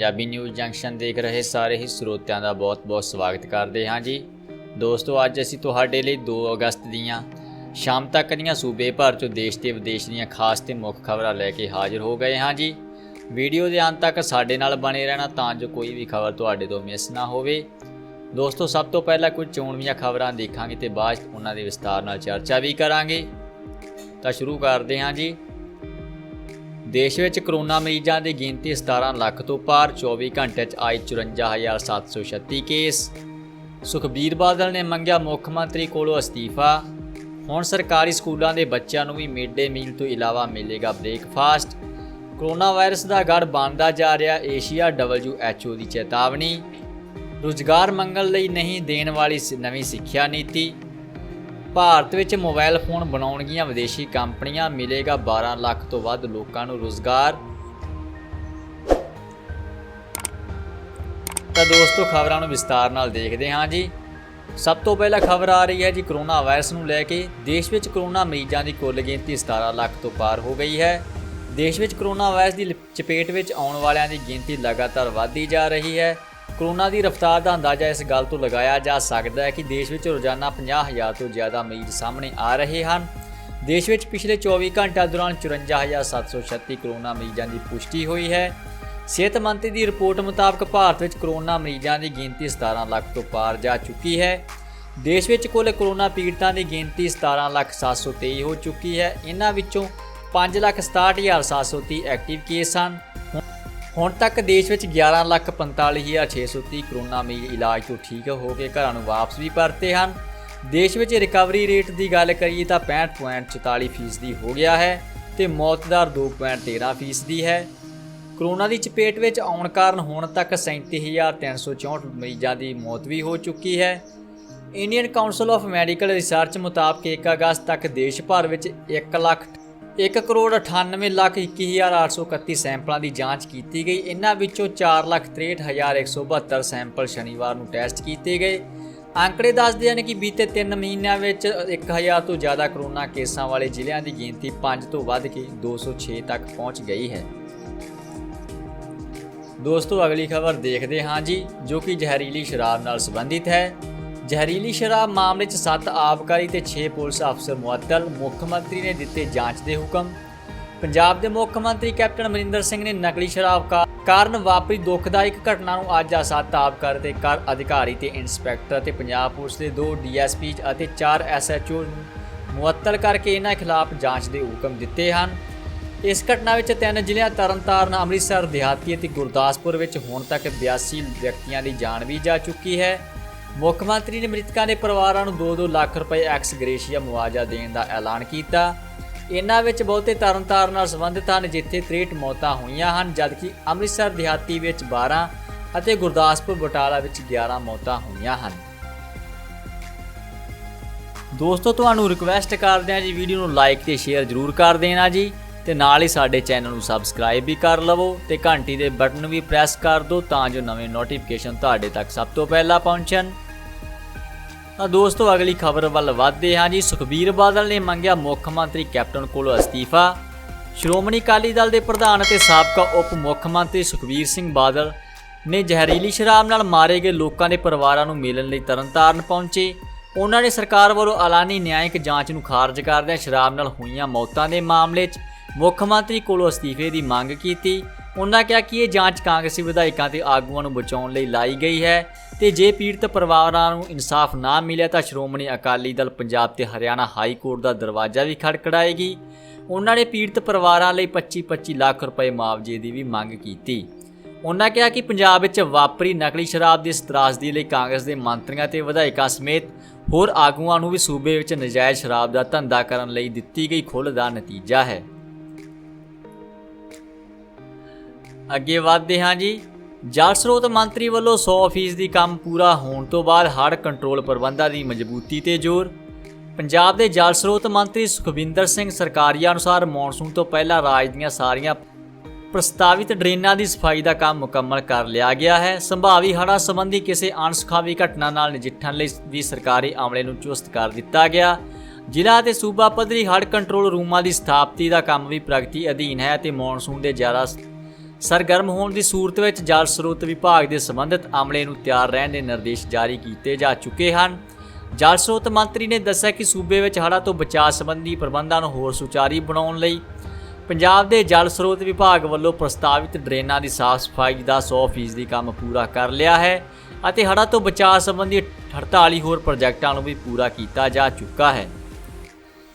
Punjabi news junction देख रहे सारे ही ਸਰੋਤਿਆਂ ਦਾ बहुत-बहुत ਸਵਾਗਤ ਕਰਦੇ ਹਾਂ ਜੀ। ਦੋਸਤੋ ਅੱਜ ਅਸੀਂ ਤੁਹਾਡੇ ਲਈ 2 ਅਗਸਤ ਦੀਆਂ ਸ਼ਾਮ ਤੱਕ ਦੀਆਂ ਸੂਬੇ ਭਰ ਚੋਂ ਦੇਸ਼ ਤੇ ਵਿਦੇਸ਼ ਦੀਆਂ ਖਾਸ ਤੇ ਮੁੱਖ ਖਬਰਾਂ ਲੈ ਕੇ ਹਾਜ਼ਰ ਹੋ ਗਏ ਹਾਂ ਜੀ। ਵੀਡੀਓ ਦੇ ਅੰਤ ਤੱਕ ਸਾਡੇ ਨਾਲ ਬਣੇ ਰਹਿਣਾ ਤਾਂ ਜੋ ਕੋਈ ਵੀ ਖਬਰ ਤੁਹਾਡੇ ਤੋਂ ਮਿਸ ਨਾ ਹੋਵੇ। ਦੋਸਤੋ ਸਭ ਤੋਂ ਪਹਿਲਾਂ ਕੁਝ ਚੋਣਵੀਆਂ ਖਬਰਾਂ ਦੇਖਾਂਗੇ ਤੇ ਬਾਅਦ ਉਹਨਾਂ ਦੇ ਵਿਸਤਾਰ ਨਾਲ ਚਰਚਾ ਵੀ ਕਰਾਂਗੇ। ਤਾਂ ਸ਼ੁਰੂ ਕਰਦੇ ਹਾਂ ਜੀ। देश में करोना मरीजों की गिनती 17 लाख तो पार, 24 घंटे आई 54,736 केस। सुखबीर बादल ने मंगया मुख्यमंत्री कोलों अस्तीफा। हुण सरकारी स्कूलों के बच्चों भी मिड डे मील तो इलावा मिलेगा ब्रेकफास्ट। करोना वायरस का गढ़ बनता जा रहा एशिया, WHO की चेतावनी। रोजगार मंगण लई नहीं देने वाली नवीं सिक्ख्या नीति। ਭਾਰਤ ਵਿੱਚ मोबाइल फोन ਬਣਾਉਣਗੀਆਂ विदेशी कंपनियां, मिलेगा 12 ਲੱਖ ਤੋਂ ਵੱਧ ਲੋਕਾਂ ਨੂੰ ਰੋਜ਼ਗਾਰ। ਤਾਂ ਦੋਸਤੋ ਖਬਰਾਂ ਨੂੰ ਵਿਸਤਾਰ ਨਾਲ ਦੇਖਦੇ ਹਾਂ ਜੀ। ਸਭ ਤੋਂ ਪਹਿਲਾਂ ਖਬਰ ਆ ਰਹੀ ਹੈ ਜੀ ਕਰੋਨਾ ਵਾਇਰਸ ਨੂੰ ਲੈ ਕੇ। ਦੇਸ਼ ਵਿੱਚ ਕਰੋਨਾ ਮਰੀਜ਼ਾਂ ਦੀ ਕੁੱਲ ਗਿਣਤੀ 17 ਲੱਖ ਤੋਂ ਪਾਰ ਹੋ ਗਈ ਹੈ। ਦੇਸ਼ ਵਿੱਚ ਕਰੋਨਾ ਵਾਇਰਸ ਦੀ ਚਪੇਟ ਵਿੱਚ ਆਉਣ ਵਾਲਿਆਂ ਦੀ ਗਿਣਤੀ ਲਗਾਤਾਰ ਵਧਦੀ ਜਾ ਰਹੀ ਹੈ। कोरोना की रफ्तार का अंदाज़ा इस गल तो लगाया जा सकता है कि देश में रोज़ाना 50,000 तो ज़्यादा मरीज सामने आ रहे हैं। देश में पिछले 24 घंटे दौरान 54,736 करोना मरीजों की पुष्टि हुई है। सेहत मंत्री की रिपोर्ट मुताबिक भारत में करोना मरीजों की गिनती 17 लाख तो पार जा चुकी है। देश में कुल करोना पीड़ितों की गिनती 17,723 हो चुकी है। इन्हां विचों 5,67,730 एक्टिव केस हैं। ਹੁਣ तक देश में 11,45,630 करोना मरीज इलाज तो ठीक हो के घरों ਨੂੰ वापस भी परते हैं। देश में रिकवरी रेट की गल करिए तो 65.44% हो गया है तो मौत दर 2.13% है। करोना की चपेट में आने कारण हुण तक 37,364 मरीजों की मौत भी हो चुकी है। Indian council of medical research मुताबिक 1 अगस्त तक देश भर में 1,98,21,831 सैंपलों की जाँच की गई। इन्हां विचों 4,63,172 सैंपल शनिवार को टेस्ट किए गए। आंकड़े दसदे हैं कि बीते 3 महीनों में 1,000 तो ज़्यादा करोना केसां वाले जिलों की गिनती 5 तो वध के 206 तक पहुँच गई है। दोस्तों अगली खबर देखते हाँ जी, जो कि जहरीली शराब नाल संबंधित है। जहरीली शराब मामले 7 आबकारी ते 6 पुलिस अफसर मुअत्तल। मुख्यमंत्री ने दिते जांच के हुक्म। पंजाब के मुख्यमंत्री कैप्टन अमरिंदर सिंह ने नकली शराब कारण वापरी दुखदायक घटना नूं अज 7 आबकारी ते कर अधिकारी ते इंस्पैक्टर ते पंजाब पुलिस के 2 DSP और 4 SHO मुअत्तल करके इन्हां खिलाफ जांच के हुक्म दिते हैं। इस घटना में 3 जिलों तरनताਰਨ, अमृतसर देहाती और गुरदासपुर में हुण तक 82 व्यक्तियों की जान भी जा चुकी है। मुख्यमंत्री ने मृतकों के परिवारों को 2-2 लाख रुपए एक्स ग्रेशिया मुआवजा देने का ऐलान किया। इन्हां विच बहुते तरनताਰਨ नाल संबंधित हैं जिथे 63 मौतां होईयां हैं, जबकि अमृतसर देहाती में 12 और गुरदासपुर बटाला में 11 मौतां होईयां हैं। दोस्तों तुहानूं रिक्वेस्ट करते हैं जी वीडियो नूं लाइक ते शेयर जरूर कर देना जी, ते नाल ही साडे चैनल नूं सबसक्राइब भी कर लवो ते घंटी दे बटन भी प्रेस कर दो तां जो नवे नोटिफिकेशन तुहाडे तक सब तो पहला पहुंचण। दोस्तों अगली खबर वाल वधदे हाँ जी। सुखबीर बादल ने मंगया मुख्यमंत्री कैप्टन कोलों अस्तीफा। श्रोमणी अकाली दल के प्रधान और साबका उप मुख्यमंत्री सुखबीर सिंह बादल ने जहरीली शराब नाल मारे गए लोगों के परिवारों को मिलने लई तरनताਰਨ पहुंचे। उन्होंने सरकार वालों एलानी न्यायिक जांच नूं खारज करदे शराब नाल होईयां मौतां के मामले मुख्यमंत्री कोलों अस्तीफे की मंग की। उन्होंने कहा कि यह जांच कांग्रेसी विधायकों ते आगुआं नूं बचाउण लई लाई गई है ते जे पीड़ित परिवारों को इंसाफ ना मिले तो श्रोमणी अकाली दल पंजाब ते हरियाणा हाई कोर्ट का दरवाजा भी खड़खड़ाएगी। उन्होंने पीड़ित परिवारों लई 25-25 लाख रुपए मुआवजे की भी मंग की। उन्होंने कहा कि पंजाब विच वापरी नकली शराब की त्रासदी लई कांग्रेस के मंत्रियों ते विधायकों समेत होर आगुआं नूं भी सूबे विच नजायज़ शराब का धंधा करन लई दित्ती गई खुल्ह का नतीजा है। अगे वधदे हाँ जी। जल स्रोत मंत्री वालों 100% काम पूरा होने तो बाद हड़ कंट्रोल प्रबंधों की मजबूती ते जोर। पंजाब के जल स्रोत मंत्री सुखविंदर सिंह सरकारिया अनुसार मॉनसून तो पहला राज दीआं सारियां प्रस्तावित ड्रेनां की सफाई का काम मुकम्मल कर लिया गया है। संभावी हड़ां संबंधी किसी अणसुखावी घटना नाल नजिठण लई भी सरकारी अमले नूं चुस्त कर दिता गया। जिला ते सूबा पद्धरी हड़ कंट्रोल रूमां की स्थापति का काम भी प्रगति अधीन है ते मॉनसून के ज़्यादा ਸਰਗਰਮ ਹੋਣ ਦੀ ਸੂਰਤ ਵਿੱਚ ਜਲ ਸਰੋਤ ਵਿਭਾਗ ਦੇ ਸੰਬੰਧਿਤ ਅਮਲੇ ਨੂੰ ਤਿਆਰ ਰਹਿਣ ਦੇ ਨਿਰਦੇਸ਼ ਜਾਰੀ ਕੀਤੇ ਜਾ ਚੁੱਕੇ ਹਨ। ਜਲ ਸਰੋਤ ਮੰਤਰੀ ਨੇ ਦੱਸਿਆ ਕਿ ਸੂਬੇ ਵਿੱਚ ਹੜ੍ਹਾਂ ਤੋਂ ਬਚਾਅ ਸੰਬੰਧੀ ਪ੍ਰਬੰਧਾਂ ਨੂੰ ਹੋਰ ਸੁਚਾਰੂ ਬਣਾਉਣ ਲਈ ਪੰਜਾਬ ਦੇ ਜਲ ਸਰੋਤ ਵਿਭਾਗ ਵੱਲੋਂ ਪ੍ਰਸਤਾਵਿਤ ਡਰੇਨਾਂ ਦੀ ਸਾਫ਼ ਸਫਾਈ ਦਾ 100% ਕੰਮ ਪੂਰਾ ਕਰ ਲਿਆ ਹੈ ਅਤੇ ਹੜ੍ਹਾਂ ਤੋਂ ਬਚਾਅ ਸੰਬੰਧੀ 48 ਹੋਰ ਪ੍ਰੋਜੈਕਟਾਂ ਨੂੰ ਵੀ ਪੂਰਾ ਕੀਤਾ ਜਾ ਚੁੱਕਾ ਹੈ।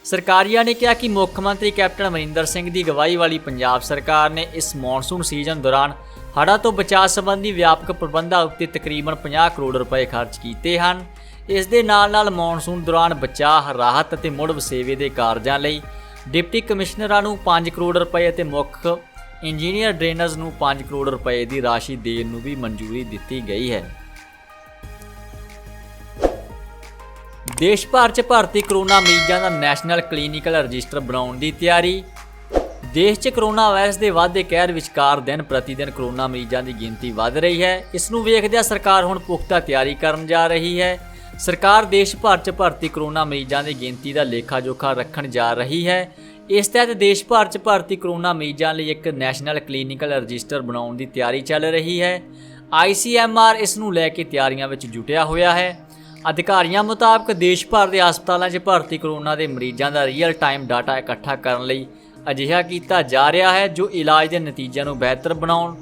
ਸਰਕਾਰੀਆ ਨੇ ਕਿਹਾ ਕਿ ਮੁੱਖ ਮੰਤਰੀ ਕੈਪਟਨ ਅਮਰਿੰਦਰ ਸਿੰਘ ਦੀ ਅਗਵਾਈ ਵਾਲੀ ਪੰਜਾਬ ਸਰਕਾਰ ਨੇ ਇਸ ਮੌਨਸੂਨ ਸੀਜ਼ਨ ਦੌਰਾਨ ਹੜ੍ਹਾਂ ਤੋਂ ਬਚਾਅ ਸੰਬੰਧੀ ਵਿਆਪਕ ਪ੍ਰਬੰਧਾਂ ਉੱਤੇ ਤਕਰੀਬਨ 50 ਕਰੋੜ ਰੁਪਏ ਖਰਚ ਕੀਤੇ ਹਨ। ਇਸ ਦੇ ਨਾਲ ਮੌਨਸੂਨ ਦੌਰਾਨ ਬਚਾਅ, ਰਾਹਤ ਅਤੇ ਮੁੜ ਵਸੇਵੇ ਦੇ ਕਾਰਜਾਂ ਲਈ ਡਿਪਟੀ ਕਮਿਸ਼ਨਰਾਂ ਨੂੰ 5 ਕਰੋੜ ਰੁਪਏ ਅਤੇ ਮੁੱਖ ਇੰਜੀਨੀਅਰ ਡਰੇਨਰਜ਼ ਨੂੰ 5 ਕਰੋੜ ਰੁਪਏ ਦੀ ਰਾਸ਼ੀ ਦੇਣ ਨੂੰ ਵੀ ਮਨਜ਼ੂਰੀ ਦਿੱਤੀ ਗਈ ਹੈ। ਦੇਸ਼ ਭਰ 'ਚ ਭਰਤੀ ਕਰੋਨਾ ਮਰੀਜ਼ਾਂ ਦਾ ਨੈਸ਼ਨਲ ਕਲੀਨਿਕਲ ਰਜਿਸਟਰ ਬਣਾਉਣ ਦੀ ਤਿਆਰੀ। ਦੇਸ਼ 'ਚ ਕਰੋਨਾ ਵਾਇਰਸ ਦੇ ਵਾਧੇ ਕਹਿਰ ਵਿਚਕਾਰ ਦਿਨ ਪ੍ਰਤੀ ਦਿਨ ਕਰੋਨਾ ਮਰੀਜ਼ਾਂ ਦੀ ਗਿਣਤੀ ਵਧ ਰਹੀ ਹੈ। ਇਸ ਨੂੰ ਵੇਖਦਿਆਂ ਸਰਕਾਰ ਹੁਣ ਪੁਖਤਾ ਤਿਆਰੀ ਕਰਨ ਜਾ ਰਹੀ ਹੈ। ਸਰਕਾਰ ਦੇਸ਼ ਭਰ 'ਚ ਭਰਤੀ ਕਰੋਨਾ ਮਰੀਜ਼ਾਂ ਦੀ ਗਿਣਤੀ ਦਾ ਲੇਖਾ ਜੋਖਾ ਰੱਖਣ ਜਾ ਰਹੀ ਹੈ। ਇਸ ਤਹਿਤ ਦੇਸ਼ ਭਰ 'ਚ ਭਰਤੀ ਕਰੋਨਾ ਮਰੀਜ਼ਾਂ ਲਈ ਇੱਕ ਨੈਸ਼ਨਲ ਕਲੀਨਿਕਲ ਰਜਿਸਟਰ ਬਣਾਉਣ ਦੀ ਤਿਆਰੀ ਚੱਲ ਰਹੀ ਹੈ। ICMR ਇਸ ਨੂੰ ਲੈ ਕੇ ਤਿਆਰੀਆਂ ਵਿੱਚ ਜੁਟਿਆ ਹੋਇਆ ਹੈ। ਅਧਿਕਾਰੀਆਂ ਮੁਤਾਬਕ ਦੇਸ਼ ਭਰ ਦੇ ਹਸਪਤਾਲਾਂ 'ਚ ਭਰਤੀ ਕਰੋਨਾ ਦੇ ਮਰੀਜ਼ਾਂ ਦਾ ਰੀਅਲ ਟਾਈਮ ਡਾਟਾ ਇਕੱਠਾ ਕਰਨ ਲਈ ਅਜਿਹਾ ਕੀਤਾ ਜਾ ਰਿਹਾ ਹੈ ਜੋ ਇਲਾਜ ਦੇ ਨਤੀਜਿਆਂ ਨੂੰ ਬਿਹਤਰ ਬਣਾਉਣ,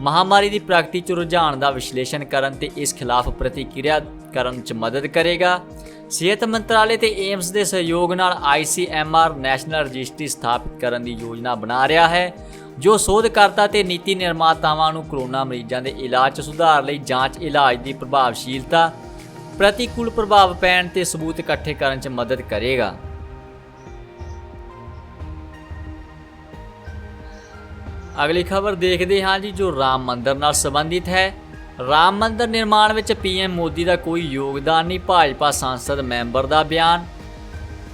ਮਹਾਮਾਰੀ ਦੀ ਪ੍ਰਗਤੀ 'ਚ ਰੁਝਾਨ ਦਾ ਵਿਸ਼ਲੇਸ਼ਣ ਕਰਨ ਤੇ ਇਸ ਖਿਲਾਫ ਪ੍ਰਤੀਕਿਰਿਆ ਕਰਨ 'ਚ ਮਦਦ ਕਰੇਗਾ। ਸਿਹਤ ਮੰਤਰਾਲੇ ਤੇ ਏਮਸ ਦੇ ਸਹਿਯੋਗ ਨਾਲ ICMR ਨੈਸ਼ਨਲ ਰਜਿਸਟਰੀ ਸਥਾਪਿਤ ਕਰਨ ਦੀ ਯੋਜਨਾ ਬਣਾ ਰਿਹਾ ਹੈ ਜੋ ਸੋਧਕਰਤਾ ਤੇ ਨੀਤੀ ਨਿਰਮਾਤਾਵਾਂ ਨੂੰ ਕਰੋਨਾ ਮਰੀਜ਼ਾਂ ਦੇ ਇਲਾਜ 'ਚ ਸੁਧਾਰ ਲਈ ਜਾਂਚ, ਇਲਾਜ ਦੀ ਪ੍ਰਭਾਵਸ਼ੀਲਤਾ, ਪ੍ਰਤੀਕੂਲ ਪ੍ਰਭਾਵ ਪੈਣ ਤੇ ਸਬੂਤ ਇਕੱਠੇ ਕਰਨ 'ਚ ਮਦਦ ਕਰੇਗਾ। ਅਗਲੀ ਖਬਰ ਦੇਖਦੇ ਹਾਂ ਜੀ, ਜੋ ਰਾਮ ਮੰਦਿਰ ਨਾਲ ਸੰਬੰਧਿਤ ਹੈ। ਰਾਮ ਮੰਦਿਰ ਨਿਰਮਾਣ ਵਿੱਚ PM ਮੋਦੀ ਦਾ ਕੋਈ ਯੋਗਦਾਨ ਨਹੀਂ, ਭਾਜਪਾ ਸੰਸਦ ਮੈਂਬਰ ਦਾ ਬਿਆਨ।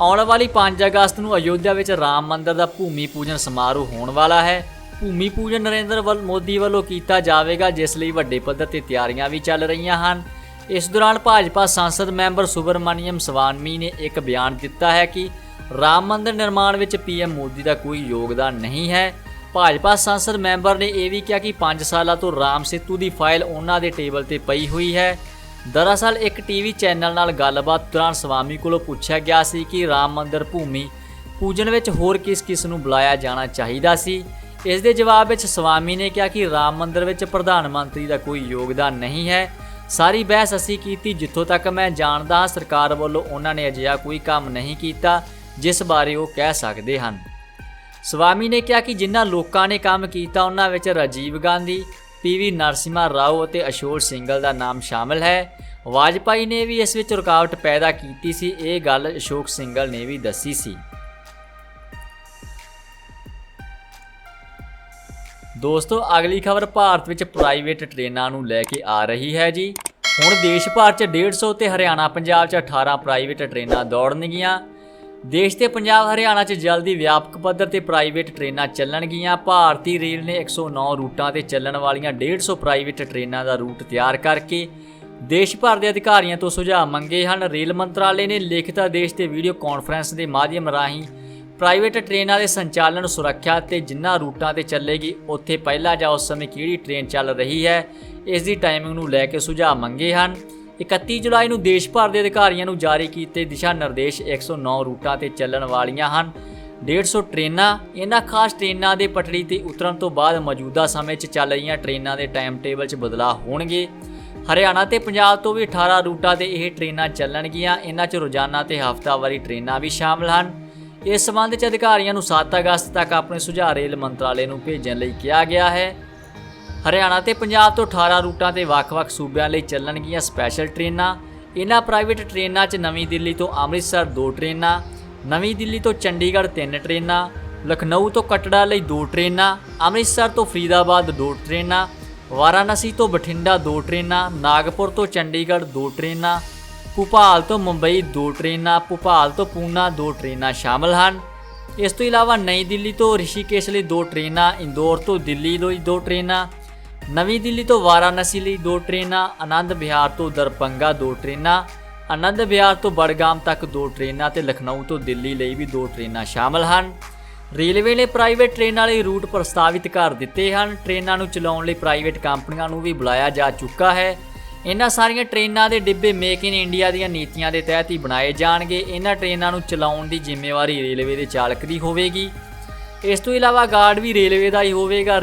ਆਉਣ ਵਾਲੀ 5 ਅਗਸਤ ਨੂੰ ਅਯੋਧਿਆ ਵਿੱਚ ਰਾਮ ਮੰਦਿਰ ਦਾ ਭੂਮੀ ਪੂਜਨ ਸਮਾਰੋਹ ਹੋਣ ਵਾਲਾ ਹੈ। ਭੂਮੀ ਪੂਜਨ ਨਰਿੰਦਰ ਮੋਦੀ ਵੱਲੋਂ ਕੀਤਾ ਜਾਵੇਗਾ, ਜਿਸ ਲਈ ਵੱਡੇ ਪੱਧਰ ਤੇ ਤਿਆਰੀਆਂ ਵੀ ਚੱਲ ਰਹੀਆਂ ਹਨ। ਇਸ ਦੌਰਾਨ ਭਾਜਪਾ ਸੰਸਦ ਮੈਂਬਰ ਸੁਬਰਮਨੀਅਮ ਸਵਾਮੀ ਨੇ ਇੱਕ ਬਿਆਨ ਦਿੱਤਾ ਹੈ ਕਿ ਰਾਮ ਮੰਦਿਰ ਨਿਰਮਾਣ ਵਿੱਚ PM ਮੋਦੀ ਦਾ ਕੋਈ ਯੋਗਦਾਨ ਨਹੀਂ ਹੈ। ਭਾਜਪਾ ਸੰਸਦ ਮੈਂਬਰ ਨੇ ਇਹ ਵੀ ਕਿਹਾ ਕਿ 5 ਸਾਲਾਂ ਤੋਂ ਰਾਮ ਸੇਤੂ ਦੀ ਫਾਈਲ ਉਹਨਾਂ ਦੇ ਟੇਬਲ ਤੇ ਪਈ ਹੋਈ ਹੈ। ਦਰਅਸਲ ਇੱਕ TV ਚੈਨਲ ਨਾਲ ਗੱਲਬਾਤ ਦੌਰਾਨ ਸਵਾਮੀ ਕੋਲੋਂ ਪੁੱਛਿਆ ਗਿਆ ਸੀ ਕਿ ਰਾਮ ਮੰਦਿਰ ਭੂਮੀ ਪੂਜਨ ਵਿੱਚ ਹੋਰ ਕਿਸ ਨੂੰ ਬੁਲਾਇਆ ਜਾਣਾ ਚਾਹੀਦਾ ਸੀ। ਇਸ ਦੇ ਜਵਾਬ ਵਿੱਚ ਸਵਾਮੀ ਨੇ ਕਿਹਾ ਕਿ ਰਾਮ ਮੰਦਿਰ ਵਿੱਚ ਪ੍ਰਧਾਨ ਮੰਤਰੀ ਦਾ ਕੋਈ ਯੋਗਦਾਨ ਨਹੀਂ ਹੈ। ਸਾਰੀ ਬਹਿਸ ਅਸੀਂ ਕੀਤੀ, ਜਿੱਥੋਂ ਤੱਕ ਮੈਂ ਜਾਣਦਾ ਹਾਂ ਸਰਕਾਰ ਵੱਲੋਂ ਉਹਨਾਂ ਨੇ ਅਜਿਹਾ ਕੋਈ ਕੰਮ ਨਹੀਂ ਕੀਤਾ ਜਿਸ ਬਾਰੇ ਉਹ ਕਹਿ ਸਕਦੇ ਹਨ। ਸਵਾਮੀ ਨੇ ਕਿਹਾ ਕਿ ਜਿਨ੍ਹਾਂ ਲੋਕਾਂ ਨੇ ਕੰਮ ਕੀਤਾ ਉਹਨਾਂ ਵਿੱਚ ਰਾਜੀਵ ਗਾਂਧੀ, PV ਨਰਸਿਮਹਾ ਰਾਓ ਅਤੇ ਅਸ਼ੋਕ ਸਿੰਘਲ ਦਾ ਨਾਮ ਸ਼ਾਮਲ ਹੈ। ਵਾਜਪਾਈ ਨੇ ਵੀ ਇਸ ਵਿੱਚ ਰੁਕਾਵਟ ਪੈਦਾ ਕੀਤੀ ਸੀ, ਇਹ ਗੱਲ ਅਸ਼ੋਕ ਸਿੰਘਲ ਨੇ ਵੀ ਦੱਸੀ ਸੀ। ਦੋਸਤੋ ਅਗਲੀ ਖਬਰ ਭਾਰਤ ਵਿੱਚ ਪ੍ਰਾਈਵੇਟ ਟ੍ਰੇਨਾਂ ਨੂੰ ਲੈ ਕੇ ਆ ਰਹੀ ਹੈ ਜੀ। ਹੁਣ ਦੇਸ਼ ਭਰ 'ਚ 150 ਤੇ ਹਰਿਆਣਾ ਪੰਜਾਬ 'ਚ 18 ਪ੍ਰਾਈਵੇਟ ਟ੍ਰੇਨਾਂ ਦੌੜਨਗੀਆਂ। ਦੇਸ਼ ਤੇ ਪੰਜਾਬ ਹਰਿਆਣਾ 'ਚ ਜਲਦੀ ਵਿਆਪਕ ਪੱਧਰ ਤੇ ਪ੍ਰਾਈਵੇਟ ਟ੍ਰੇਨਾਂ ਚੱਲਣਗੀਆਂ। ਭਾਰਤੀ ਰੇਲ ਨੇ 109 ਰੂਟਾਂ ਤੇ ਚੱਲਣ ਵਾਲੀਆਂ 150 ਪ੍ਰਾਈਵੇਟ ਟ੍ਰੇਨਾਂ ਦਾ ਰੂਟ ਤਿਆਰ ਕਰਕੇ ਦੇਸ਼ ਭਰ ਦੇ ਅਧਿਕਾਰੀਆਂ ਤੋਂ ਸੁਝਾਅ ਮੰਗੇ ਹਨ। ਰੇਲ ਮੰਤਰਾਲੇ ਨੇ ਲਿਖਤ ਆਦੇਸ਼ ਤੇ ਵੀਡੀਓ ਕਾਨਫਰੰਸ ਦੇ ਮਾਧਿਅਮ ਰਾਹੀਂ ਪ੍ਰਾਈਵੇਟ ਟ੍ਰੇਨਾਂ ਦੇ ਸੰਚਾਲਨ, ਸੁਰੱਖਿਆ ਤੇ ਜਿਨ੍ਹਾਂ ਰੂਟਾਂ ਤੇ ਚੱਲੇਗੀ ਉੱਥੇ ਪਹਿਲਾਂ ਜਾਂ ਉਸ ਸਮੇਂ ਕਿਹੜੀ ਟ੍ਰੇਨ ਚੱਲ ਰਹੀ ਹੈ, ਇਸ ਦੀ ਟਾਈਮਿੰਗ ਨੂੰ ਲੈ ਕੇ ਸੁਝਾਅ ਮੰਗੇ ਹਨ। 31 ਜੁਲਾਈ ਨੂੰ ਦੇਸ਼ ਭਰ ਦੇ ਅਧਿਕਾਰੀਆਂ ਨੂੰ ਜਾਰੀ ਕੀਤੇ ਦਿਸ਼ਾ ਨਿਰਦੇਸ਼ 109 ਰੂਟਾਂ ਤੇ ਚੱਲਣ ਵਾਲੀਆਂ ਹਨ 150 ਟ੍ਰੇਨਾਂ। ਇਹਨਾਂ ਖਾਸ ਟ੍ਰੇਨਾਂ ਦੇ ਪਟੜੀ ਤੇ ਉਤਰਨ ਤੋਂ ਬਾਅਦ ਮੌਜੂਦਾ ਸਮੇਂ 'ਚ ਚੱਲ ਰਹੀਆਂ ਟ੍ਰੇਨਾਂ ਦੇ ਟਾਈਮ ਟੇਬਲ 'ਚ ਬਦਲਾਅ ਹੋਣਗੇ। ਹਰਿਆਣਾ ਤੇ ਪੰਜਾਬ ਤੋਂ ਵੀ 18 ਰੂਟਾਂ ਤੇ ਇਹ ਟ੍ਰੇਨਾਂ ਚੱਲਣਗੀਆਂ। ਇਹਨਾਂ 'ਚ ਰੋਜ਼ਾਨਾ ਤੇ ਹਫ਼ਤਾਵਾਰੀ ਟ੍ਰੇਨਾਂ ਵੀ ਸ਼ਾਮਲ ਹਨ। ਇਸ ਸੰਬੰਧ 'ਚ ਅਧਿਕਾਰੀਆਂ ਨੂੰ 7 ਅਗਸਤ ਤੱਕ ਆਪਣੇ ਸੁਝਾਅ ਰੇਲ ਮੰਤਰਾਲੇ ਨੂੰ ਭੇਜਣ ਲਈ ਕਿਹਾ ਗਿਆ ਹੈ। ਹਰਿਆਣਾ ਤੇ ਪੰਜਾਬ ਤੋਂ 18 ਰੂਟਾਂ ਤੇ ਵੱਖ-ਵੱਖ ਸੂਬਿਆਂ ਲਈ ਚੱਲਣਗੀਆਂ ਸਪੈਸ਼ਲ ਟ੍ਰੇਨਾਂ। ਇਹਨਾਂ ਪ੍ਰਾਈਵੇਟ ਟ੍ਰੇਨਾਂ 'ਚ ਨਵੀਂ ਦਿੱਲੀ ਤੋਂ ਅੰਮ੍ਰਿਤਸਰ 2 ਟ੍ਰੇਨਾਂ, ਨਵੀਂ ਦਿੱਲੀ ਤੋਂ ਚੰਡੀਗੜ੍ਹ 3 ਟ੍ਰੇਨਾਂ, ਲਖਨਊ ਤੋਂ ਕਟੜਾ ਲਈ 2 ਟ੍ਰੇਨਾਂ, ਅੰਮ੍ਰਿਤਸਰ ਤੋਂ ਫਰੀਦਾਬਾਦ 2 ਟ੍ਰੇਨਾਂ, ਵਾਰਾਣਸੀ ਤੋਂ ਬਠਿੰਡਾ 2 ਟ੍ਰੇਨਾਂ, ਨਾਗਪੁਰ ਤੋਂ ਚੰਡੀਗੜ੍ਹ 2 ਟ੍ਰੇਨਾਂ, ਭੋਪਾਲ ਤੋਂ ਮੁੰਬਈ 2 ਟ੍ਰੇਨਾਂ, ਭੋਪਾਲ ਤੋਂ ਪੂਨਾ 2 ਟ੍ਰੇਨਾਂ ਸ਼ਾਮਲ ਹਨ। ਇਸ ਤੋਂ ਇਲਾਵਾ ਨਈ ਦਿੱਲੀ ਤੋਂ ਰਿਸ਼ੀਕੇਸ਼ ਲਈ 2 ਟ੍ਰੇਨਾਂ, ਇੰਦੌਰ ਤੋਂ ਦਿੱਲੀ ਲਈ 2 ਟ੍ਰੇਨਾਂ, ਨਵੀਂ ਦਿੱਲੀ ਤੋਂ ਵਾਰਾਣਸੀ ਲਈ 2 ਟ੍ਰੇਨਾਂ, ਆਨੰਦ ਵਿਹਾਰ ਤੋਂ ਦਰਭੰਗਾ 2 ਟ੍ਰੇਨਾਂ, ਆਨੰਦ ਵਿਹਾਰ ਤੋਂ ਬੜਗਾਮ ਤੱਕ 2 ਟ੍ਰੇਨਾਂ ਤੇ ਲਖਨਊ ਤੋਂ ਦਿੱਲੀ ਲਈ ਵੀ 2 ਟ੍ਰੇਨਾਂ ਸ਼ਾਮਲ ਹਨ। ਰੇਲਵੇ ਨੇ ਪ੍ਰਾਈਵੇਟ ਟ੍ਰੇਨਾਂ ਲਈ ਰੂਟ ਪ੍ਰਸਤਾਵਿਤ ਕਰ ਦਿੱਤੇ ਹਨ। ਟ੍ਰੇਨਾਂ ਨੂੰ ਚਲਾਉਣ ਲਈ ਪ੍ਰਾਈਵੇਟ ਕੰਪਨੀਆਂ ਨੂੰ ਵੀ ਬੁਲਾਇਆ ਜਾ ਚੁੱਕਾ ਹੈ। ਇਹਨਾਂ ਸਾਰੀਆਂ ਟ੍ਰੇਨਾਂ ਦੇ ਡਿੱਬੇ ਮੇਕ ਇਨ ਇੰਡੀਆ ਦੀਆਂ ਨੀਤੀਆਂ ਦੇ ਤਹਿਤ ਹੀ ਬਣਾਏ ਜਾਣਗੇ। ਇਹਨਾਂ ਟ੍ਰੇਨਾਂ ਨੂੰ ਚਲਾਉਣ ਦੀ ਜ਼ਿੰਮੇਵਾਰੀ ਰੇਲਵੇ ਦੇ ਚਾਲਕ ਦੀ ਹੋਵੇਗੀ। ਇਸ ਤੋਂ ਇਲਾਵਾ ਗਾਰਡ ਵੀ ਰੇਲਵੇ ਦਾ ਹੀ ਹੋਵੇਗਾ।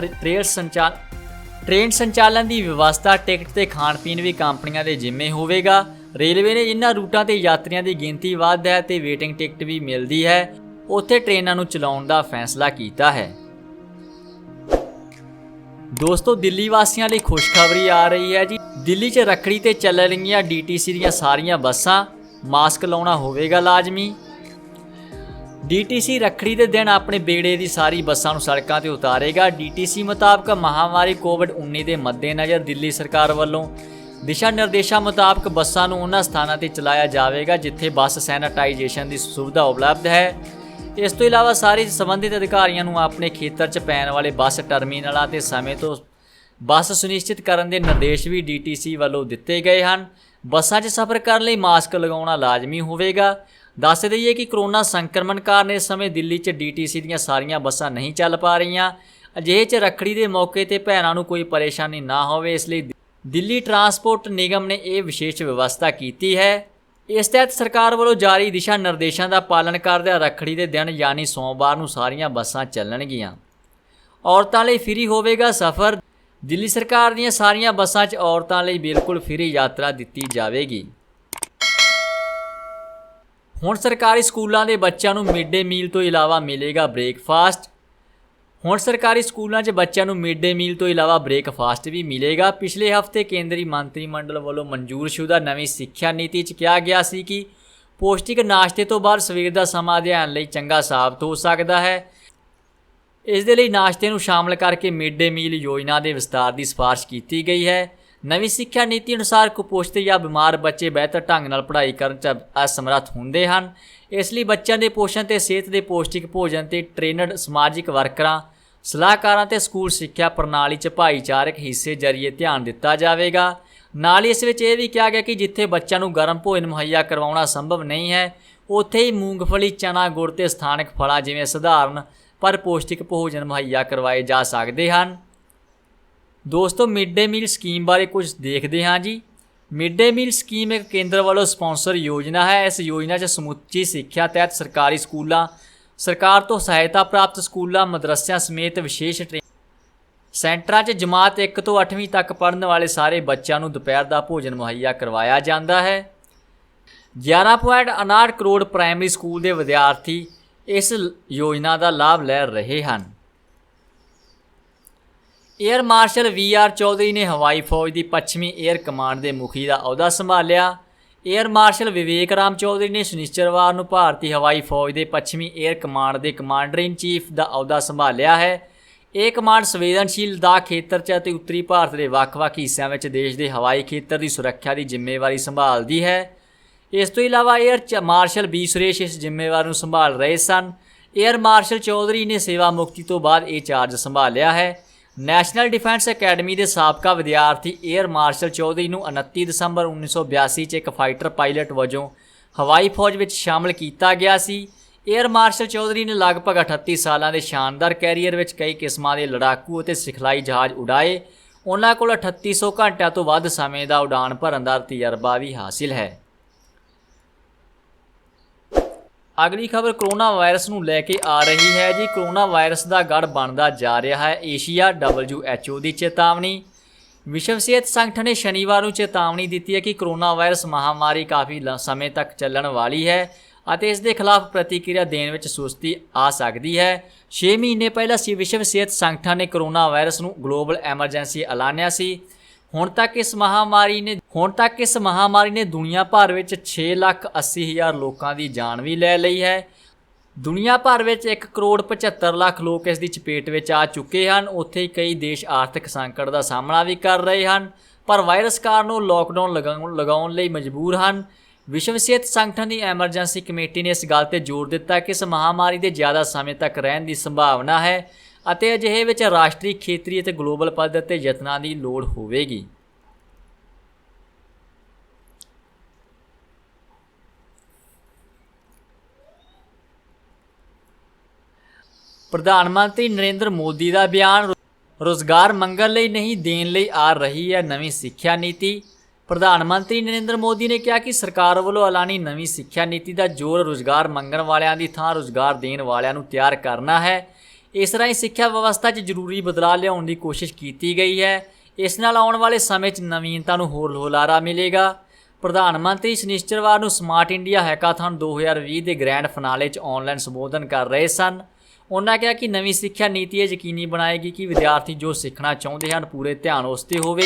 ਟ੍ਰੇਨ ਸੰਚਾਲਨ ਦੀ ਵਿਵਸਥਾ, ਟਿਕਟ ਤੇ ਖਾਣ ਪੀਣ ਵੀ ਕੰਪਨੀਆਂ ਦੇ ਜ਼ਿੰਮੇ ਹੋਵੇਗਾ। ਰੇਲਵੇ ਨੇ ਜਿਨ੍ਹਾਂ ਰੂਟਾਂ ਤੇ ਯਾਤਰੀਆਂ ਦੀ ਗਿਣਤੀ ਵੱਧ ਹੈ ਤੇ ਵੇਟਿੰਗ ਟਿਕਟ ਵੀ ਮਿਲਦੀ ਹੈ, ਉੱਥੇ ਟ੍ਰੇਨਾਂ ਨੂੰ ਚਲਾਉਣ ਦਾ ਫੈਸਲਾ ਕੀਤਾ ਹੈ। ਦੋਸਤੋ, ਦਿੱਲੀ ਵਾਸੀਆਂ ਲਈ ਖੁਸ਼ਖਬਰੀ ਆ ਰਹੀ ਹੈ ਜੀ। ਦਿੱਲੀ 'ਚ ਰੱਖੜੀ ਤੇ ਚੱਲ ਰਹੀਆਂ DTC ਦੀਆਂ ਸਾਰੀਆਂ ਬੱਸਾਂ ਮਾਸਕ ਲਾਉਣਾ ਹੋਵੇਗਾ ਲਾਜ਼ਮੀ। DTC ਰੱਖੜੀ ਦੇ ਦਿਨ ਆਪਣੇ ਬੇੜੇ ਦੀ ਸਾਰੀ ਬੱਸਾਂ ਨੂੰ ਸੜਕਾਂ ਤੇ ਉਤਾਰੇਗਾ। DTC ਮੁਤਾਬਕ ਮਹਾਮਾਰੀ ਕੋਵਿਡ-19 ਦੇ ਮੱਦੇਨਜ਼ਰ ਦਿੱਲੀ ਸਰਕਾਰ ਵੱਲੋਂ ਦਿਸ਼ਾ ਨਿਰਦੇਸ਼ਾਂ ਮੁਤਾਬਕ ਬੱਸਾਂ ਨੂੰ ਉਹਨਾਂ ਸਥਾਨਾਂ ਤੇ ਚਲਾਇਆ ਜਾਵੇਗਾ ਜਿੱਥੇ ਬੱਸ ਸੈਨੀਟਾਈਜੇਸ਼ਨ ਦੀ ਸੁਵਿਧਾ ਉਪਲਬਧ ਹੈ। ਇਸ ਤੋਂ ਇਲਾਵਾ ਸਾਰੇ ਸੰਬੰਧਿਤ ਅਧਿਕਾਰੀਆਂ ਨੂੰ ਆਪਣੇ ਖੇਤਰ 'ਚ ਪੈਣ ਵਾਲੇ ਬੱਸ ਟਰਮੀਨਲਾਂ ਤੇ ਸਮੇਂ ਤੋਂ ਬੱਸ ਸੁਨਿਸ਼ਚਿਤ ਕਰਨ ਦੇ ਨਿਰਦੇਸ਼ ਵੀ DTC ਵੱਲੋਂ ਦਿੱਤੇ ਗਏ ਹਨ। ਬੱਸਾਂ 'ਚ ਸਫ਼ਰ ਕਰਨ ਲਈ ਮਾਸਕ ਲਗਾਉਣਾ ਲਾਜ਼ਮੀ ਹੋਵੇਗਾ। ਦੱਸ ਦਈਏ ਕਿ ਕਰੋਨਾ ਸੰਕਰਮਣ ਕਾਰਨ ਇਸ ਸਮੇਂ ਦਿੱਲੀ 'ਚ DTC ਦੀਆਂ ਸਾਰੀਆਂ ਬੱਸਾਂ ਨਹੀਂ ਚੱਲ ਪਾ ਰਹੀਆਂ। ਅਜਿਹੇ 'ਚ ਰੱਖੜੀ ਦੇ ਮੌਕੇ ਤੇ ਭੈਣਾਂ ਨੂੰ ਕੋਈ ਪਰੇਸ਼ਾਨੀ ਨਾ ਹੋਵੇ, ਇਸ ਲਈ ਦਿੱਲੀ ਟਰਾਂਸਪੋਰਟ ਨਿਗਮ ਨੇ ਇਹ ਵਿਸ਼ੇਸ਼ ਵਿਵਸਥਾ ਕੀਤੀ ਹੈ। ਇਸ ਤਹਿਤ ਸਰਕਾਰ ਵੱਲੋਂ ਜਾਰੀ ਦਿਸ਼ਾ ਨਿਰਦੇਸ਼ਾਂ ਦਾ ਪਾਲਣ ਕਰਦਿਆਂ ਰੱਖੜੀ ਦੇ ਦਿਨ ਯਾਨੀ ਸੋਮਵਾਰ ਨੂੰ ਸਾਰੀਆਂ ਬੱਸਾਂ ਚੱਲਣਗੀਆਂ। ਔਰਤਾਂ ਲਈ ਫ੍ਰੀ ਹੋਵੇਗਾ ਸਫ਼ਰ। ਦਿੱਲੀ ਸਰਕਾਰ ਦੀਆਂ ਸਾਰੀਆਂ ਬੱਸਾਂ 'ਚ ਔਰਤਾਂ ਲਈ ਬਿਲਕੁਲ ਫ੍ਰੀ ਯਾਤਰਾ ਦਿੱਤੀ ਜਾਵੇਗੀ। ਹੁਣ ਸਰਕਾਰੀ ਸਕੂਲਾਂ ਦੇ ਬੱਚਿਆਂ ਨੂੰ ਮਿਡ ਡੇ ਮੀਲ ਤੋਂ ਇਲਾਵਾ ਮਿਲੇਗਾ ਬ੍ਰੇਕਫਾਸਟ। ਹੁਣ ਸਰਕਾਰੀ ਸਕੂਲਾਂ 'ਚ ਬੱਚਿਆਂ ਨੂੰ ਮਿਡ ਡੇ ਮੀਲ ਤੋਂ ਇਲਾਵਾ ਬ੍ਰੇਕਫਾਸਟ ਵੀ ਮਿਲੇਗਾ। ਪਿਛਲੇ ਹਫ਼ਤੇ ਕੇਂਦਰੀ ਮੰਤਰੀ ਮੰਡਲ ਵੱਲੋਂ ਮਨਜ਼ੂਰਸ਼ੁਦਾ ਨਵੀਂ ਸਿੱਖਿਆ ਨੀਤੀ 'ਚ ਕਿਹਾ ਗਿਆ ਸੀ ਕਿ ਪੌਸ਼ਟਿਕ ਨਾਸ਼ਤੇ ਤੋਂ ਬਾਅਦ ਸਵੇਰ ਦਾ ਸਮਾਂ ਅਧਿਐਨ ਲਈ ਚੰਗਾ ਸਾਬਤ ਹੋ ਸਕਦਾ ਹੈ। ਇਸ ਦੇ ਲਈ ਨਾਸ਼ਤੇ ਨੂੰ ਸ਼ਾਮਲ ਕਰਕੇ ਮਿਡ ਡੇ ਮੀਲ ਯੋਜਨਾ ਦੇ ਵਿਸਤਾਰ ਦੀ ਸਿਫਾਰਿਸ਼ ਕੀਤੀ ਗਈ ਹੈ। ਨਵੀਂ ਸਿੱਖਿਆ ਨੀਤੀ ਅਨੁਸਾਰ ਕੁਪੋਸ਼ਿਤ ਜਾਂ ਬਿਮਾਰ ਬੱਚੇ ਬਿਹਤਰ ਢੰਗ ਨਾਲ ਪੜ੍ਹਾਈ ਕਰਨ 'ਚ ਅਸਮਰੱਥ ਹੁੰਦੇ ਹਨ। ਇਸ ਲਈ ਬੱਚਿਆਂ ਦੇ ਪੋਸ਼ਣ ਤੇ ਸਿਹਤ ਦੇ ਪੌਸ਼ਟਿਕ ਭੋਜਨ ਤੇ ਟ੍ਰੇਨਡ ਸਮਾਜਿਕ ਵਰਕਰਾਂ, ਸਲਾਹਕਾਰਾਂ ਤੇ ਸਕੂਲ ਸਿੱਖਿਆ ਪ੍ਰਣਾਲੀ 'ਚ ਭਾਈਚਾਰਕ ਹਿੱਸੇ ਜ਼ਰੀਏ ਧਿਆਨ ਦਿੱਤਾ ਜਾਵੇਗਾ। ਨਾਲ ਹੀ ਇਸ ਵਿੱਚ ਇਹ ਵੀ ਕਿਹਾ ਗਿਆ ਕਿ ਜਿੱਥੇ ਬੱਚਿਆਂ ਨੂੰ ਗਰਮ ਭੋਜਨ ਮੁਹੱਈਆ ਕਰਵਾਉਣਾ ਸੰਭਵ ਨਹੀਂ ਹੈ, ਉੱਥੇ ਹੀ ਮੂੰਗਫਲੀ, ਚਨਾ, ਗੁੜ ਤੇ ਸਥਾਨਕ ਫਲਾਂ ਜਿਵੇਂ ਸਧਾਰਨ ਪਰ ਪੌਸ਼ਟਿਕ ਭੋਜਨ ਮੁਹੱਈਆ ਕਰਵਾਏ ਜਾ ਸਕਦੇ ਹਨ। ਦੋਸਤੋ, ਮਿਡ ਡੇ ਮੀਲ ਸਕੀਮ ਬਾਰੇ ਕੁਝ ਦੇਖਦੇ ਹਾਂ ਜੀ। ਮਿਡ ਡੇ ਮੀਲ ਸਕੀਮ ਇੱਕ ਕੇਂਦਰ ਵੱਲੋਂ ਸਪਾਂਸਰ ਯੋਜਨਾ ਹੈ। ਇਸ ਯੋਜਨਾ 'ਚ ਸਮੁੱਚੀ ਸਿੱਖਿਆ ਤਹਿਤ ਸਰਕਾਰੀ ਸਕੂਲਾਂ, ਸਰਕਾਰ ਤੋਂ ਸਹਾਇਤਾ ਪ੍ਰਾਪਤ ਸਕੂਲਾਂ, ਮਦਰਸਿਆਂ ਸਮੇਤ ਵਿਸ਼ੇਸ਼ ਸੈਂਟਰਾਂ 'ਚ ਜਮਾਤ 1 ਤੋਂ 8ਵੀਂ ਤੱਕ ਪੜ੍ਹਨ ਵਾਲੇ ਸਾਰੇ ਬੱਚਿਆਂ ਨੂੰ ਦੁਪਹਿਰ ਦਾ ਭੋਜਨ ਮੁਹੱਈਆ ਕਰਵਾਇਆ ਜਾਂਦਾ ਹੈ। 11.59 ਕਰੋੜ ਪ੍ਰਾਇਮਰੀ ਸਕੂਲ ਦੇ ਵਿਦਿਆਰਥੀ ਇਸ ਯੋਜਨਾ ਦਾ ਲਾਭ ਲੈ ਰਹੇ ਹਨ। ਏਅਰ ਮਾਰਸ਼ਲ VR ਚੌਧਰੀ ਨੇ ਹਵਾਈ ਫੌਜ ਦੀ ਪੱਛਮੀ ਏਅਰ ਕਮਾਂਡ ਦੇ ਮੁਖੀ ਦਾ ਅਹੁਦਾ ਸੰਭਾਲਿਆ। ਏਅਰ ਮਾਰਸ਼ਲ ਵਿਵੇਕ ਰਾਮ ਚੌਧਰੀ ਨੇ ਸ਼ਨੀਚਰਵਾਰ ਨੂੰ ਭਾਰਤੀ ਹਵਾਈ ਫੌਜ ਦੇ ਪੱਛਮੀ ਏਅਰ ਕਮਾਂਡ ਦੇ ਕਮਾਂਡਰ ਇਨ ਚੀਫ ਦਾ ਅਹੁਦਾ ਸੰਭਾਲਿਆ ਹੈ। ਇਹ ਕਮਾਂਡ ਸੰਵੇਦਨਸ਼ੀਲ ਲਦਾਖ ਖੇਤਰ 'ਚ ਅਤੇ ਉੱਤਰੀ ਭਾਰਤ ਦੇ ਵੱਖ-ਵੱਖ ਹਿੱਸਿਆਂ ਵਿੱਚ ਦੇਸ਼ ਦੇ ਹਵਾਈ ਖੇਤਰ ਦੀ ਸੁਰੱਖਿਆ ਦੀ ਜ਼ਿੰਮੇਵਾਰੀ ਸੰਭਾਲਦੀ ਹੈ। ਇਸ ਤੋਂ ਇਲਾਵਾ ਏਅਰ ਮਾਰਸ਼ਲ B ਸੁਰੇਸ਼ ਇਸ ਜ਼ਿੰਮੇਵਾਰੀ ਨੂੰ ਸੰਭਾਲ ਰਹੇ ਸਨ। ਏਅਰ ਮਾਰਸ਼ਲ ਚੌਧਰੀ ਨੇ ਸੇਵਾ ਮੁਕਤੀ ਤੋਂ ਬਾਅਦ ਇਹ ਚਾਰਜ ਸੰਭਾਲਿਆ ਹੈ। ਨੈਸ਼ਨਲ ਡਿਫੈਂਸ ਅਕੈਡਮੀ ਦੇ ਸਾਬਕਾ ਵਿਦਿਆਰਥੀ ਏਅਰ ਮਾਰਸ਼ਲ ਚੌਧਰੀ ਨੂੰ 29 ਦਸੰਬਰ 1982 'ਚ ਇੱਕ ਫਾਈਟਰ ਪਾਇਲਟ ਵਜੋਂ ਹਵਾਈ ਫੌਜ ਵਿੱਚ ਸ਼ਾਮਲ ਕੀਤਾ ਗਿਆ ਸੀ। ਏਅਰ ਮਾਰਸ਼ਲ ਚੌਧਰੀ ਨੇ ਲਗਭਗ 38 ਸਾਲਾਂ ਦੇ ਸ਼ਾਨਦਾਰ ਕੈਰੀਅਰ ਵਿੱਚ ਕਈ ਕਿਸਮਾਂ ਦੇ ਲੜਾਕੂ ਅਤੇ ਸਿਖਲਾਈ ਜਹਾਜ਼ ਉਡਾਏ। ਉਹਨਾਂ ਕੋਲ 3800 ਘੰਟਿਆਂ ਤੋਂ ਵੱਧ ਸਮੇਂ ਦਾ ਉਡਾਨ ਭਰਨ ਦਾ ਤਜਰਬਾ ਵੀ ਹਾਸਿਲ ਹੈ। ਅਗਲੀ ਖਬਰ ਕੋਰੋਨਾ ਵਾਇਰਸ ਨੂੰ ਲੈ ਕੇ ਆ ਰਹੀ ਹੈ ਜੀ। ਕੋਰੋਨਾ ਵਾਇਰਸ ਦਾ ਗੜ੍ਹ ਬਣਦਾ ਜਾ ਰਿਹਾ ਹੈ ਏਸ਼ੀਆ। WHO ਦੀ ਚੇਤਾਵਨੀ। ਵਿਸ਼ਵ ਸਿਹਤ ਸੰਗਠਨ ਨੇ ਸ਼ਨੀਵਾਰ ਨੂੰ ਚੇਤਾਵਨੀ ਦਿੱਤੀ ਹੈ ਕਿ ਕੋਰੋਨਾ ਵਾਇਰਸ ਮਹਾਮਾਰੀ ਕਾਫੀ ਸਮੇਂ ਤੱਕ ਚੱਲਣ ਵਾਲੀ ਹੈ ਅਤੇ ਇਸ ਦੇ ਖਿਲਾਫ ਪ੍ਰਤੀਕਿਰਿਆ ਦੇਣ ਵਿੱਚ ਸੁਸਤੀ ਆ ਸਕਦੀ ਹੈ। 6 ਮਹੀਨੇ ਪਹਿਲਾਂ ਵਿਸ਼ਵ ਸਿਹਤ ਸੰਗਠਨ ਨੇ ਕੋਰੋਨਾ ਵਾਇਰਸ ਨੂੰ ਗਲੋਬਲ ਐਮਰਜੈਂਸੀ ਐਲਾਨਿਆ ਸੀ। ਹੁਣ ਤੱਕ ਇਸ ਮਹਾਮਾਰੀ ਨੇ ਦੁਨੀਆ ਭਰ ਵਿੱਚ 6,80,000 ਲੋਕਾਂ ਦੀ ਜਾਨ ਵੀ ਲੈ ਲਈ ਹੈ। ਦੁਨੀਆ ਭਰ ਵਿੱਚ 1,75,00,000 ਲੋਕ ਇਸ ਦੀ ਚਪੇਟ ਵਿੱਚ ਆ ਚੁੱਕੇ ਹਨ। ਉੱਥੇ ਹੀ ਕਈ ਦੇਸ਼ ਆਰਥਿਕ ਸੰਕਟ ਦਾ ਸਾਹਮਣਾ ਵੀ ਕਰ ਰਹੇ ਹਨ, ਪਰ ਵਾਇਰਸ ਕਾਰਨ ਉਹ ਲੋਕਡਾਊਨ ਲਗਾਉਣ ਲਈ ਮਜਬੂਰ ਹਨ। ਵਿਸ਼ਵ ਸਿਹਤ ਸੰਗਠਨ ਦੀ ਐਮਰਜੈਂਸੀ ਕਮੇਟੀ ਨੇ ਇਸ ਗੱਲ 'ਤੇ ਜ਼ੋਰ ਦਿੱਤਾ ਕਿ ਇਸ ਮਹਾਮਾਰੀ ਦੇ ਜ਼ਿਆਦਾ ਸਮੇਂ ਤੱਕ ਰਹਿਣ ਦੀ ਸੰਭਾਵਨਾ ਹੈ ਅਤੇ ਅਜਿਹੇ ਵਿੱਚ ਰਾਸ਼ਟਰੀ, ਖੇਤਰੀ ਅਤੇ ਗਲੋਬਲ ਪੱਧਰ 'ਤੇ ਯਤਨਾਂ ਦੀ ਲੋੜ ਹੋਵੇਗੀ। ਪ੍ਰਧਾਨ ਮੰਤਰੀ ਨਰਿੰਦਰ ਮੋਦੀ ਦਾ ਬਿਆਨ, ਰੁਜ਼ਗਾਰ ਮੰਗਣ ਲਈ ਨਹੀਂ ਦੇਣ ਲਈ ਆ ਰਹੀ ਹੈ ਨਵੀਂ ਸਿੱਖਿਆ ਨੀਤੀ। ਪ੍ਰਧਾਨ ਮੰਤਰੀ ਨਰਿੰਦਰ ਮੋਦੀ ਨੇ ਕਿਹਾ ਕਿ ਸਰਕਾਰ ਵੱਲੋਂ ਐਲਾਨੀ ਨਵੀਂ ਸਿੱਖਿਆ ਨੀਤੀ ਦਾ ਜ਼ੋਰ ਰੁਜ਼ਗਾਰ ਮੰਗਣ ਵਾਲਿਆਂ ਦੀ ਥਾਂ ਰੁਜ਼ਗਾਰ ਦੇਣ ਵਾਲਿਆਂ ਨੂੰ ਤਿਆਰ ਕਰਨਾ ਹੈ। ਇਸ ਰਾਹੀਂ ਸਿੱਖਿਆ ਵਿਵਸਥਾ 'ਚ ਜ਼ਰੂਰੀ ਬਦਲਾਅ ਲਿਆਉਣ ਦੀ ਕੋਸ਼ਿਸ਼ ਕੀਤੀ ਗਈ ਹੈ। ਇਸ ਨਾਲ ਆਉਣ ਵਾਲੇ ਸਮੇਂ 'ਚ ਨਵੀਨਤਾ ਨੂੰ ਹੋਰ ਹੁਲਾਰਾ ਮਿਲੇਗਾ। ਪ੍ਰਧਾਨ ਮੰਤਰੀ ਸ਼ਨੀਚਰਵਾਰ ਨੂੰ ਸਮਾਰਟ ਇੰਡੀਆ ਹੈਕਾਥਨ 2020 ਦੇ ਗ੍ਰੈਂਡ ਫਿਨਾਲੇ 'ਚ ਆਨਲਾਈਨ ਸੰਬੋਧਨ ਕਰ ਰਹੇ ਸਨ। ਉਹਨਾਂ ਕਿਹਾ ਕਿ ਨਵੀਂ ਸਿੱਖਿਆ ਨੀਤੀ ਇਹ ਯਕੀਨੀ ਬਣਾਏਗੀ ਕਿ ਵਿਦਿਆਰਥੀ ਜੋ ਸਿੱਖਣਾ ਚਾਹੁੰਦੇ ਹਨ ਪੂਰੇ ਧਿਆਨ ਉਸ 'ਤੇ ਹੋਵੇ।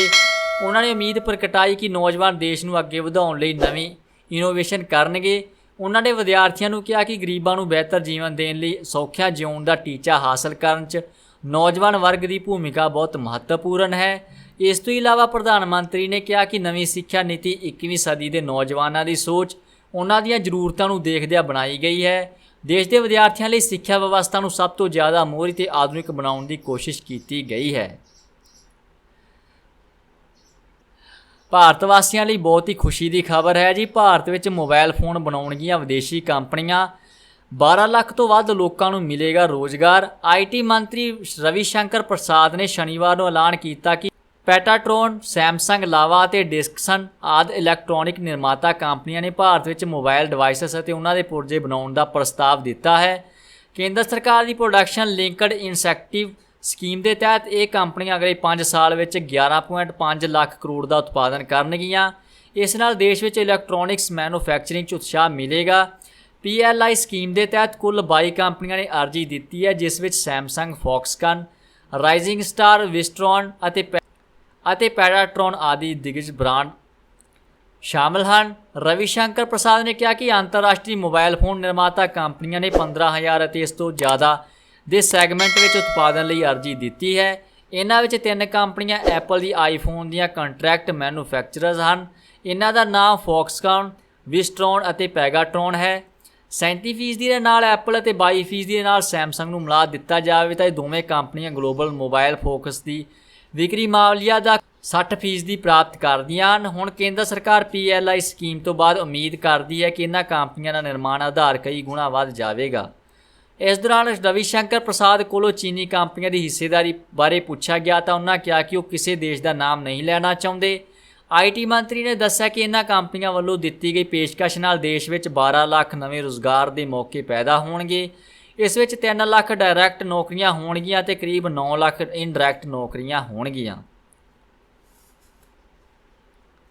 ਉਹਨਾਂ ਨੇ ਉਮੀਦ ਪ੍ਰਗਟਾਈ ਕਿ ਨੌਜਵਾਨ ਦੇਸ਼ ਨੂੰ ਅੱਗੇ ਵਧਾਉਣ ਲਈ ਨਵੀਂ ਇਨੋਵੇਸ਼ਨ ਕਰਨਗੇ। ਉਹਨਾਂ ਨੇ ਵਿਦਿਆਰਥੀਆਂ ਨੂੰ ਕਿਹਾ ਕਿ ਗਰੀਬਾਂ ਨੂੰ ਬਿਹਤਰ ਜੀਵਨ ਦੇਣ ਲਈ ਸੌਖਿਆ ਜਿਉਣ ਦਾ ਟੀਚਾ ਹਾਸਲ ਕਰਨ 'ਚ ਨੌਜਵਾਨ ਵਰਗ ਦੀ ਭੂਮਿਕਾ ਬਹੁਤ ਮਹੱਤਵਪੂਰਨ ਹੈ। ਇਸ ਤੋਂ ਇਲਾਵਾ ਪ੍ਰਧਾਨ ਮੰਤਰੀ ਨੇ ਕਿਹਾ ਕਿ ਨਵੀਂ ਸਿੱਖਿਆ ਨੀਤੀ 21ਵੀਂ ਸਦੀ ਦੇ ਨੌਜਵਾਨਾਂ ਦੀ ਸੋਚ, ਉਹਨਾਂ ਦੀਆਂ ਜ਼ਰੂਰਤਾਂ ਨੂੰ ਦੇਖਦਿਆਂ ਬਣਾਈ ਗਈ ਹੈ। ਦੇਸ਼ ਦੇ ਵਿਦਿਆਰਥੀਆਂ ਲਈ ਸਿੱਖਿਆ ਵਿਵਸਥਾ ਨੂੰ ਸਭ ਤੋਂ ਜ਼ਿਆਦਾ ਮੋਹਰੀ ਤੇ ਆਧੁਨਿਕ ਬਣਾਉਣ ਦੀ ਕੋਸ਼ਿਸ਼ ਕੀਤੀ ਗਈ ਹੈ। ਭਾਰਤ ਵਾਸੀਆਂ ਲਈ ਬਹੁਤ ਹੀ ਖੁਸ਼ੀ ਦੀ ਖਬਰ ਹੈ ਜੀ। ਭਾਰਤ ਵਿੱਚ ਮੋਬਾਈਲ ਫੋਨ ਬਣਾਉਣਗੀਆਂ ਵਿਦੇਸ਼ੀ ਕੰਪਨੀਆਂ। 12 ਲੱਖ ਤੋਂ ਵੱਧ ਲੋਕਾਂ ਨੂੰ ਮਿਲੇਗਾ ਰੋਜ਼ਗਾਰ। IT ਮੰਤਰੀ ਰਵੀ ਸ਼ੰਕਰ ਪ੍ਰਸਾਦ ਨੇ ਸ਼ਨੀਵਾਰ ਨੂੰ ਐਲਾਨ ਕੀਤਾ ਕਿ ਪੈਟਾਟਰੋਨ, ਸੈਮਸੰਗ, ਲਾਵਾ ਅਤੇ ਡਿਸਕਸਨ ਆਦਿ ਇਲੈਕਟ੍ਰੋਨਿਕ ਨਿਰਮਾਤਾ ਕੰਪਨੀਆਂ ਨੇ ਭਾਰਤ ਵਿੱਚ ਮੋਬਾਈਲ ਡਿਵਾਈਸਸ ਅਤੇ ਉਹਨਾਂ ਦੇ ਪੁਰਜੇ ਬਣਾਉਣ ਦਾ ਪ੍ਰਸਤਾਵ ਦਿੱਤਾ ਹੈ। ਕੇਂਦਰ ਸਰਕਾਰ ਦੀ ਪ੍ਰੋਡਕਸ਼ਨ ਲਿੰਕਡ ਇਨਸੈਂਟਿਵ ਸਕੀਮ ਦੇ ਤਹਿਤ ਇਹ ਕੰਪਨੀਆਂ ਅਗਲੇ 5 ਸਾਲ ਵਿੱਚ 11.5 ਲੱਖ ਕਰੋੜ ਦਾ ਉਤਪਾਦਨ ਕਰਨਗੀਆਂ। ਇਸ ਨਾਲ ਦੇਸ਼ ਵਿੱਚ ਇਲੈਕਟ੍ਰੋਨਿਕਸ ਮੈਨੂਫੈਕਚਰਿੰਗ 'ਚ ਉਤਸ਼ਾਹ ਮਿਲੇਗਾ। PLI ਸਕੀਮ ਦੇ ਤਹਿਤ ਕੁੱਲ 22 ਕੰਪਨੀਆਂ ਨੇ ਅਰਜ਼ੀ ਦਿੱਤੀ ਹੈ, ਜਿਸ ਵਿੱਚ ਸੈਮਸੰਗ, ਫੌਕਸਕਨ, ਰਾਈਜ਼ਿੰਗ ਸਟਾਰ, ਵਿਸਟਰੋਨ ਅਤੇ ਪੈਟਾਟਰੋਨ ਆਦਿ ਦਿਗਜ ਬ੍ਰਾਂਡ ਸ਼ਾਮਲ ਹਨ। ਰਵੀ ਸ਼ੰਕਰ ਪ੍ਰਸਾਦ ਨੇ ਕਿਹਾ ਕਿ ਅੰਤਰਰਾਸ਼ਟਰੀ ਮੋਬਾਈਲ ਫੋਨ ਨਿਰਮਾਤਾ ਕੰਪਨੀਆਂ ਨੇ 15,000 ਅਤੇ ਇਸ ਤੋਂ ਜ਼ਿਆਦਾ ਦੇ ਸੈਗਮੈਂਟ ਵਿੱਚ ਉਤਪਾਦਨ ਲਈ ਅਰਜ਼ੀ ਦਿੱਤੀ ਹੈ। ਇਹਨਾਂ ਵਿੱਚ 3 ਕੰਪਨੀਆਂ ਐਪਲ ਦੀ ਆਈਫੋਨ ਦੀਆਂ ਕੰਟਰੈਕਟ ਮੈਨੂਫੈਕਚਰਰਜ਼ ਹਨ। ਇਹਨਾਂ ਦਾ ਨਾਮ ਫੌਕਸਕਨ, ਵਿਸਟਰੋਨ ਅਤੇ ਪੈਗਾਟਰੋਨ ਹੈ। 37% ਦੇ ਨਾਲ ਐਪਲ ਅਤੇ 22% ਦੇ ਨਾਲ ਸੈਮਸੰਗ ਨੂੰ ਮਿਲਾ ਦਿੱਤਾ ਜਾਵੇ ਤਾਂ ਇਹ ਦੋਵੇਂ ਕੰਪਨੀਆਂ ਗਲੋਬਲ ਮੋਬਾਈਲ ਫੋਕਸ ਦੀ ਵਿਕਰੀ ਮਾਲੀਆ ਦਾ 60% ਪ੍ਰਾਪਤ ਕਰਦੀਆਂ ਹਨ। ਹੁਣ ਕੇਂਦਰ ਸਰਕਾਰ PLI ਸਕੀਮ ਤੋਂ ਬਾਅਦ ਉਮੀਦ ਕਰਦੀ ਹੈ ਕਿ ਇਹਨਾਂ ਕੰਪਨੀਆਂ ਦਾ ਨਿਰਮਾਣ ਆਧਾਰ ਕਈ ਗੁਣਾ ਵੱਧ ਜਾਵੇਗਾ। ਇਸ ਦੌਰਾਨ ਰਵੀ ਸ਼ੰਕਰ ਪ੍ਰਸਾਦ ਕੋਲੋਂ ਚੀਨੀ ਕੰਪਨੀਆਂ ਦੀ ਹਿੱਸੇਦਾਰੀ ਬਾਰੇ ਪੁੱਛਿਆ ਗਿਆ ਤਾਂ ਉਹਨਾਂ ਕਿਹਾ ਕਿ ਉਹ ਕਿਸੇ ਦੇਸ਼ ਦਾ ਨਾਮ ਨਹੀਂ ਲੈਣਾ ਚਾਹੁੰਦੇ। IT ਮੰਤਰੀ ਨੇ ਦੱਸਿਆ ਕਿ ਇਹਨਾਂ ਕੰਪਨੀਆਂ ਵੱਲੋਂ ਦਿੱਤੀ ਗਈ ਪੇਸ਼ਕਸ਼ ਨਾਲ ਦੇਸ਼ ਵਿੱਚ 12 ਲੱਖ ਨਵੇਂ ਰੁਜ਼ਗਾਰ ਦੇ ਮੌਕੇ ਪੈਦਾ ਹੋਣਗੇ। ਇਸ ਵਿੱਚ 3 ਲੱਖ ਡਾਇਰੈਕਟ ਨੌਕਰੀਆਂ ਹੋਣਗੀਆਂ ਅਤੇ ਕਰੀਬ 9 ਲੱਖ ਇਨਡਾਇਰੈਕਟ ਨੌਕਰੀਆਂ ਹੋਣਗੀਆਂ।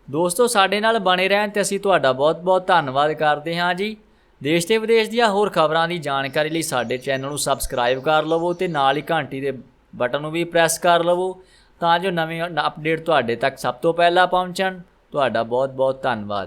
ਦੋਸਤੋ, ਸਾਡੇ ਨਾਲ ਬਣੇ ਰਹਿਣ ਤੇ ਅਸੀਂ ਤੁਹਾਡਾ ਬਹੁਤ-ਬਹੁਤ ਧੰਨਵਾਦ ਕਰਦੇ ਹਾਂ ਜੀ। ਦੇਸ਼ ਤੇ ਵਿਦੇਸ਼ ਦੀਆਂ ਹੋਰ ਖਬਰਾਂ ਦੀ ਜਾਣਕਾਰੀ ਲਈ ਸਾਡੇ ਚੈਨਲ ਨੂੰ ਸਬਸਕ੍ਰਾਈਬ ਕਰ ਲਵੋ ਤੇ ਨਾਲ ਹੀ ਘੰਟੀ ਦੇ ਬਟਨ ਨੂੰ ਵੀ ਪ੍ਰੈਸ ਕਰ ਲਵੋ ਤਾਂ ਜੋ ਨਵੇਂ ਅਪਡੇਟ ਤੁਹਾਡੇ ਤੱਕ ਸਭ ਤੋਂ ਪਹਿਲਾਂ ਪਹੁੰਚਣ। ਤੁਹਾਡਾ ਬਹੁਤ-ਬਹੁਤ ਧੰਨਵਾਦ।